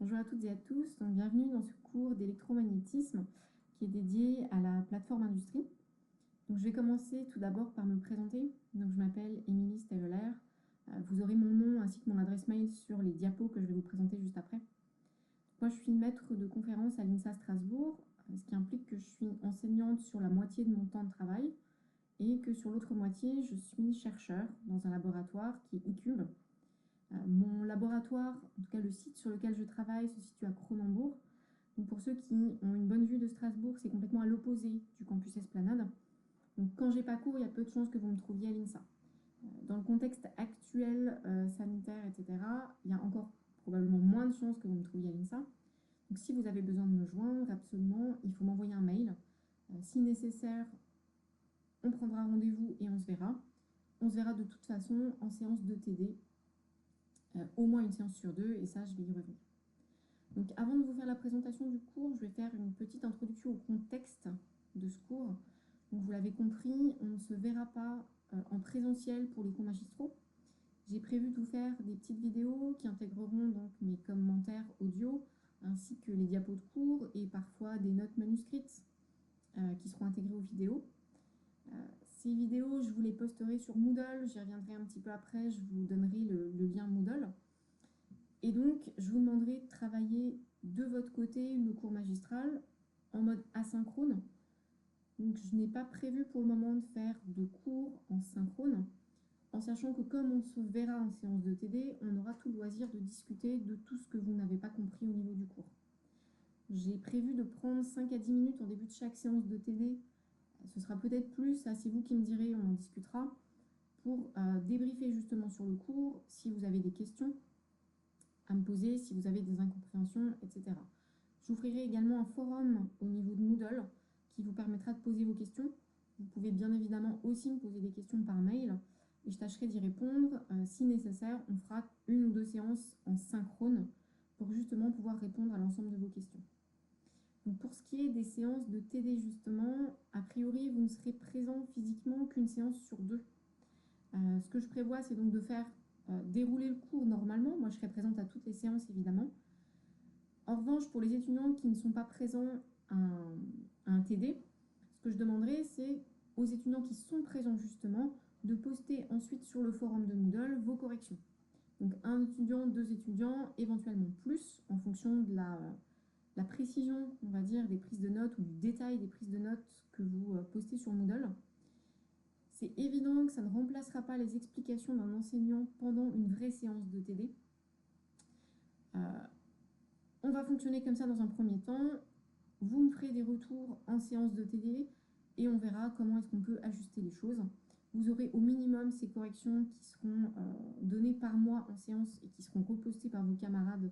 Bonjour à toutes et à tous, donc bienvenue dans ce cours d'électromagnétisme qui est dédié à la plateforme industrie. Donc je vais commencer tout d'abord par me présenter. Donc je m'appelle Émilie Steveler. Vous aurez mon nom ainsi que mon adresse mail sur les diapos que je vais vous présenter juste après. Moi je suis maître de conférence à l'INSA Strasbourg, ce qui implique que je suis enseignante sur la moitié de mon temps de travail et que sur l'autre moitié je suis chercheur dans un laboratoire qui est ICUBE. Mon laboratoire, en tout cas le site sur lequel je travaille, se situe à Cronenbourg. Donc pour ceux qui ont une bonne vue de Strasbourg, c'est complètement à l'opposé du campus Esplanade. Donc quand j'ai pas cours, il y a peu de chances que vous me trouviez à l'INSA. Dans le contexte actuel sanitaire, etc., il y a encore probablement moins de chances que vous me trouviez à l'INSA. Donc si vous avez besoin de me joindre, absolument, il faut m'envoyer un mail. Si nécessaire, on prendra rendez-vous et on se verra. On se verra de toute façon en séance de TD. Au moins une séance sur deux, et ça, je vais y revenir. Donc, avant de vous faire la présentation du cours, je vais faire une petite introduction au contexte de ce cours. Donc, vous l'avez compris, on ne se verra pas en présentiel pour les cours magistraux. J'ai prévu de vous faire des petites vidéos qui intégreront donc mes commentaires audio, ainsi que les diapos de cours et parfois des notes manuscrites qui seront intégrées aux vidéos. Ces vidéos, je vous les posterai sur Moodle, j'y reviendrai un petit peu après, je vous donnerai le lien Moodle. Et donc, je vous demanderai de travailler de votre côté le cours magistral en mode asynchrone. Donc, je n'ai pas prévu pour le moment de faire de cours en synchrone, en sachant que comme on se verra en séance de TD, on aura tout le loisir de discuter de tout ce que vous n'avez pas compris au niveau du cours. J'ai prévu de prendre 5 à 10 minutes en début de chaque séance de TD. Ce sera peut-être plus, ça c'est vous qui me direz, on en discutera, pour débriefer justement sur le cours, si vous avez des questions à me poser, si vous avez des incompréhensions, etc. Je vous ferai également un forum au niveau de Moodle qui vous permettra de poser vos questions. Vous pouvez bien évidemment aussi me poser des questions par mail et je tâcherai d'y répondre. Si nécessaire, on fera une ou deux séances en synchrone pour justement pouvoir répondre à l'ensemble de vos questions. Donc pour ce qui est des séances de TD justement, a priori vous ne serez présent physiquement qu'une séance sur deux. Ce que je prévois, c'est donc de faire dérouler le cours normalement. Moi, je serai présente à toutes les séances, évidemment. En revanche, pour les étudiants qui ne sont pas présents à un TD, ce que je demanderai, c'est aux étudiants qui sont présents, justement, de poster ensuite sur le forum de Moodle vos corrections. Donc, un étudiant, deux étudiants, éventuellement plus, en fonction de la précision, on va dire, des prises de notes ou du détail des prises de notes que vous postez sur Moodle. C'est évident que ça ne remplacera pas les explications d'un enseignant pendant une vraie séance de TD. On va fonctionner comme ça dans un premier temps. Vous me ferez des retours en séance de TD et on verra comment est-ce qu'on peut ajuster les choses. Vous aurez au minimum ces corrections qui seront données par moi en séance et qui seront repostées par vos camarades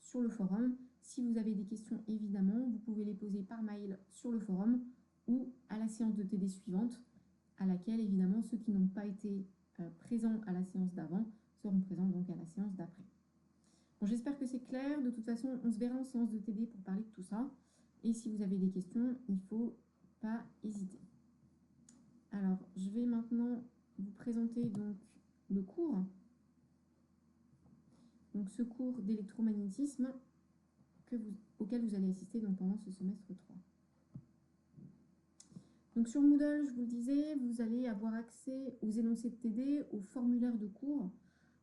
sur le forum. Si vous avez des questions, évidemment, vous pouvez les poser par mail sur le forum ou à la séance de TD suivante, à laquelle, évidemment, ceux qui n'ont pas été présents à la séance d'avant seront présents donc à la séance d'après. Bon, j'espère que c'est clair. De toute façon, on se verra en séance de TD pour parler de tout ça. Et si vous avez des questions, il ne faut pas hésiter. Alors, je vais maintenant vous présenter donc le cours. Donc, ce cours d'électromagnétisme auquel vous allez assister donc, pendant ce semestre 3. Donc sur Moodle, je vous le disais, vous allez avoir accès aux énoncés de TD, aux formulaires de cours.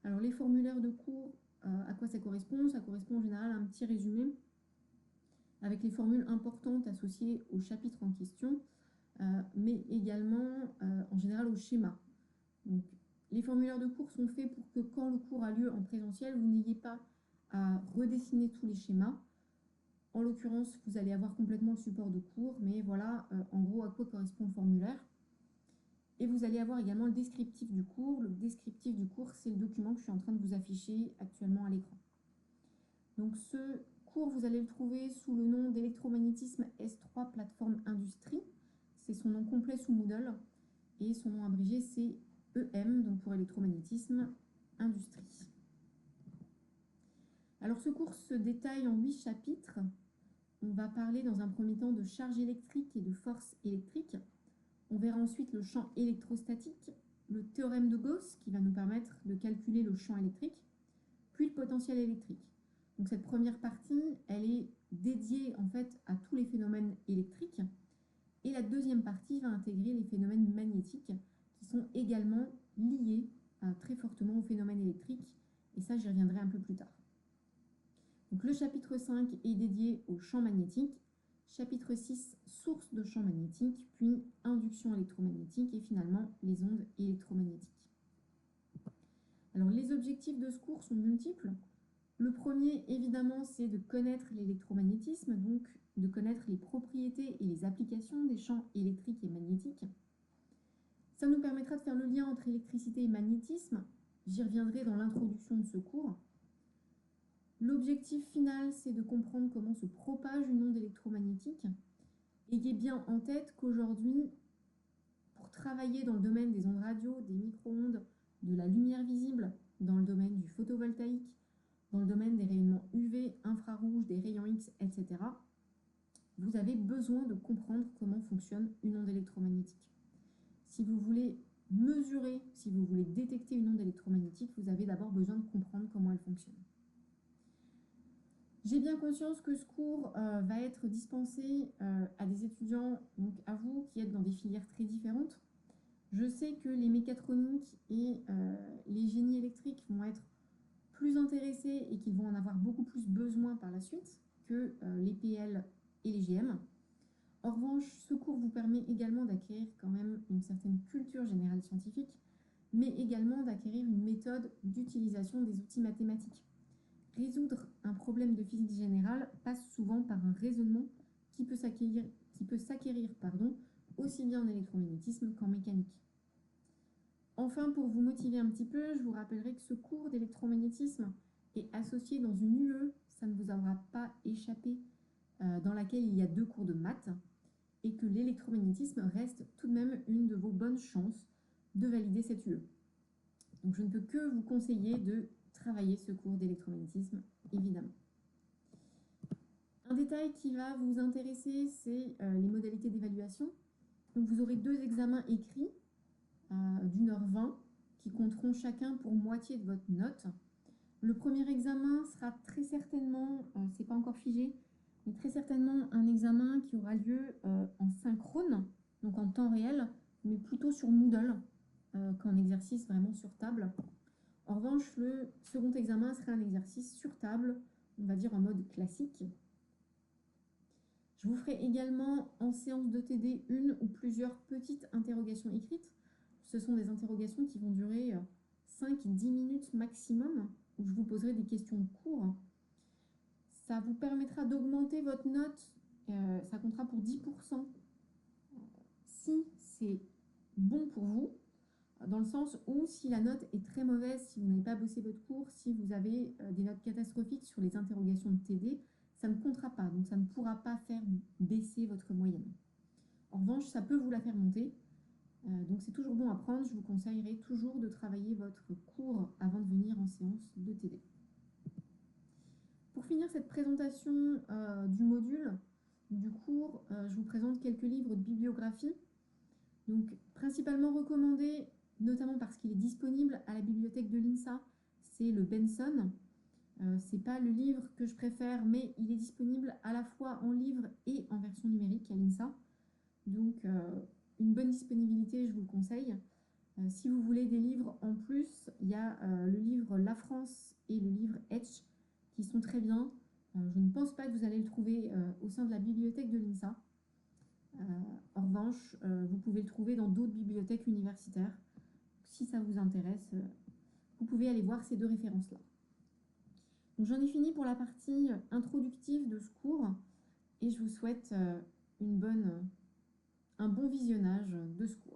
Alors les formulaires de cours, à quoi ça correspond? Ça correspond en général à un petit résumé avec les formules importantes associées au chapitre en question, mais également en général au schéma. Donc, les formulaires de cours sont faits pour que quand le cours a lieu en présentiel, vous n'ayez pas à redessiner tous les schémas. En l'occurrence, vous allez avoir complètement le support de cours, mais voilà en gros à quoi correspond le formulaire. Et vous allez avoir également le descriptif du cours. Le descriptif du cours, c'est le document que je suis en train de vous afficher actuellement à l'écran. Donc ce cours, vous allez le trouver sous le nom d'électromagnétisme S3 plateforme industrie. C'est son nom complet sous Moodle. Et son nom abrégé, c'est EM, donc pour électromagnétisme industrie. Alors ce cours se détaille en 8 chapitres. On va parler dans un premier temps de charge électrique et de force électrique. On verra ensuite le champ électrostatique, le théorème de Gauss qui va nous permettre de calculer le champ électrique, puis le potentiel électrique. Donc cette première partie, elle est dédiée en fait à tous les phénomènes électriques. Et la deuxième partie va intégrer les phénomènes magnétiques qui sont également liés très fortement aux phénomènes électriques. Et ça, j'y reviendrai un peu plus tard. Donc le chapitre 5 est dédié aux champs magnétiques. Chapitre 6, sources de champs magnétiques, puis induction électromagnétique et finalement les ondes électromagnétiques. Alors les objectifs de ce cours sont multiples. Le premier, évidemment, c'est de connaître l'électromagnétisme, donc de connaître les propriétés et les applications des champs électriques et magnétiques. Ça nous permettra de faire le lien entre électricité et magnétisme. J'y reviendrai dans l'introduction de ce cours. L'objectif final, c'est de comprendre comment se propage une onde électromagnétique. Ayez bien en tête qu'aujourd'hui, pour travailler dans le domaine des ondes radio, des micro-ondes, de la lumière visible, dans le domaine du photovoltaïque, dans le domaine des rayonnements UV, infrarouges, des rayons X, etc., vous avez besoin de comprendre comment fonctionne une onde électromagnétique. Si vous voulez mesurer, si vous voulez détecter une onde électromagnétique, vous avez d'abord besoin de comprendre comment elle fonctionne. J'ai bien conscience que ce cours va être dispensé à des étudiants, donc à vous, qui êtes dans des filières très différentes. Je sais que les mécatroniques et les génies électriques vont être plus intéressés et qu'ils vont en avoir beaucoup plus besoin par la suite que les PL et les GM. En revanche, ce cours vous permet également d'acquérir quand même une certaine culture générale scientifique, mais également d'acquérir une méthode d'utilisation des outils mathématiques. Résoudre un problème de physique générale passe souvent par un raisonnement qui peut s'acquérir aussi bien en électromagnétisme qu'en mécanique. Enfin, pour vous motiver un petit peu, je vous rappellerai que ce cours d'électromagnétisme est associé dans une UE, ça ne vous aura pas échappé, dans laquelle il y a 2 cours de maths, et que l'électromagnétisme reste tout de même une de vos bonnes chances de valider cette UE. Donc je ne peux que vous conseiller de travailler ce cours d'électromagnétisme, évidemment. Un détail qui va vous intéresser, c'est les modalités d'évaluation. Donc vous aurez 2 examens écrits d'1h20 qui compteront chacun pour moitié de votre note. Le premier examen sera très certainement, c'est pas encore figé, mais très certainement un examen qui aura lieu en synchrone, donc en temps réel, mais plutôt sur Moodle qu'en exercice vraiment sur table. En revanche, le second examen sera un exercice sur table, on va dire en mode classique. Je vous ferai également en séance de TD une ou plusieurs petites interrogations écrites. Ce sont des interrogations qui vont durer 5-10 minutes maximum, où je vous poserai des questions de cours. Ça vous permettra d'augmenter votre note, ça comptera pour 10% si c'est bon pour vous, dans le sens où si la note est très mauvaise, si vous n'avez pas bossé votre cours, si vous avez des notes catastrophiques sur les interrogations de TD, ça ne comptera pas, donc ça ne pourra pas faire baisser votre moyenne. En revanche, ça peut vous la faire monter, donc c'est toujours bon à prendre. Je vous conseillerais toujours de travailler votre cours avant de venir en séance de TD. Pour finir cette présentation du module, du cours, je vous présente quelques livres de bibliographie. Donc principalement recommandé, notamment parce qu'il est disponible à la bibliothèque de l'INSA, c'est le Benson. C'est pas le livre que je préfère, mais il est disponible à la fois en livre et en version numérique à l'INSA. Donc une bonne disponibilité, je vous le conseille. Si vous voulez des livres en plus, il y a le livre La France et le livre Etch qui sont très bien. Je ne pense pas que vous allez le trouver au sein de la bibliothèque de l'INSA. En revanche, vous pouvez le trouver dans d'autres bibliothèques universitaires. Si ça vous intéresse, vous pouvez aller voir ces 2 références-là. J'en ai fini pour la partie introductive de ce cours et je vous souhaite un bon visionnage de ce cours.